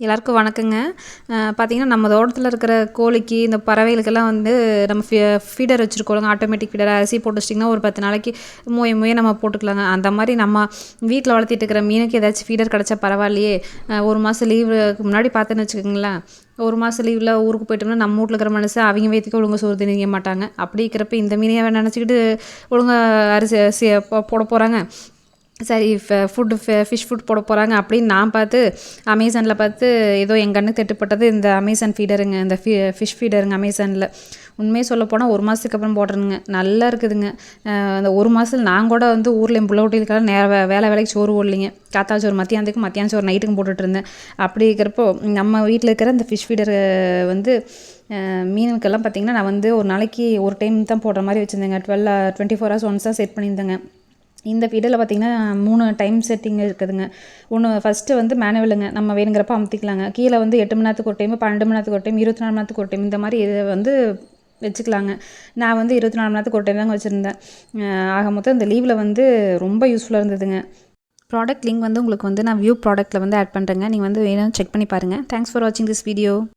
எல்லாருக்கும் வணக்கங்க. பார்த்தீங்கன்னா, நம்ம தோட்டத்துல இருக்கிற கோழிக்கு, இந்த பறவைகளுக்கெல்லாம் வந்து நம்ம ஃபீடர் வச்சுருக்கோங்க. ஆட்டோமேட்டிக் ஃபீடர் அரிசி போட்டு வச்சிட்டிங்கன்னா, ஒரு 10 நாளைக்கு முய நம்ம போட்டுக்கலாங்க. அந்த மாரி நம்ம வீட்ல வளர்த்திட்டு இருக்கிற மீனுக்கு ஏதாச்சும் ஃபீடர் கிடச்சா பரவாயில்லையே! 1 மாதம் லீவுக்கு முன்னாடி பார்த்தேன்னு வச்சுக்கோங்களேன், 1 மாதம் லீவ்ல ஊருக்கு போயிட்டோம்னா, நம்ம வீட்ல இருக்கிற மனுஷன் அவிங்க வயித்துக்கு ஒழுங்கா சோறு திணிக்க மாட்டாங்க. அப்படி இருக்கிறப்ப இந்த மீனையவா நெனச்சுக்கிட்டு ஒழுங்கா அரிசி அரிசிய போட போறாங்க. சரி ஃபிஷ் ஃபுட் போட போகிறாங்க அப்படின்னு நான் பார்த்து அமேசானில் பார்த்து ஏதோ என் கண்ணுக்கு தட்டுப்பட்டது இந்த அமேசான் ஃபீடருங்க. இந்த ஃபிஷ் ஃபீடருங்க அமேசானில். உண்மையை சொல்லப்போனால் 1 மாதத்துக்கு அப்புறம் போடுறேனுங்க. நல்லா இருக்குதுங்க. அந்த 1 மாதத்துல நான் கூட வந்து ஊரில் என் புள்ள குட்டிகளுக்கெல்லாம் வேலைக்கு சோறு ஓடலைங்க. காத்தால சோறு மத்தியானத்துக்கும், மத்தியானம் சோறு நைட்டுக்கும் போட்டுட்ருந்தேன். அப்படி இருக்கிறப்போ நம்ம வீட்டில் இருக்கிற இந்த ஃபிஷ் ஃபீடர் வந்து மீனுக்கெல்லாம் பார்த்திங்கன்னா, நான் வந்து ஒரு நாளைக்கு ஒரு டைம் தான் போடுற மாதிரி வச்சுருந்தேங்க. 24 ஹவர்ஸ் ஒன்ஸ் தான் செட் பண்ணியிருந்தேங்க. இந்த ஃபீடரில் பார்த்திங்கன்னா 3 டைம் செட்டிங் இருக்குதுங்க. ஃபஸ்ட்டு வந்து மேனுவலுங்க. நம்ம வேணுங்கிறப்ப அமுத்திக்கலாங்க. கீழே வந்து 8 மணி நேரத்துக்கு ஒரு டைம், 12 மணி நேரத்துக்கு ஒரு டைம், 24 மணி நேரத்துக்கு ஒரு டைம், இந்த மாதிரி இதை வந்து வச்சுக்கலாங்க. நான் வந்து 24 மணி நேரத்துக்கு ஒரு டைம் தாங்க வச்சுருந்தேன். ஆக மொத்தம் இந்த லீவில் வந்து ரொம்ப யூஸ்ஃபுல்லாக இருந்ததுங்க. ப்ராடக்ட் லிங்க் வந்து உங்களுக்கு வந்து நான் வியூ ப்ராடக்ட்டில் வந்து ஆட் பண்ணுறேங்க. நீங்கள் வந்து வேணும்னு செக் பண்ணி பாருங்கள். தேங்க்ஸ் ஃபார் வாட்சிங் திஸ் வீடியோ.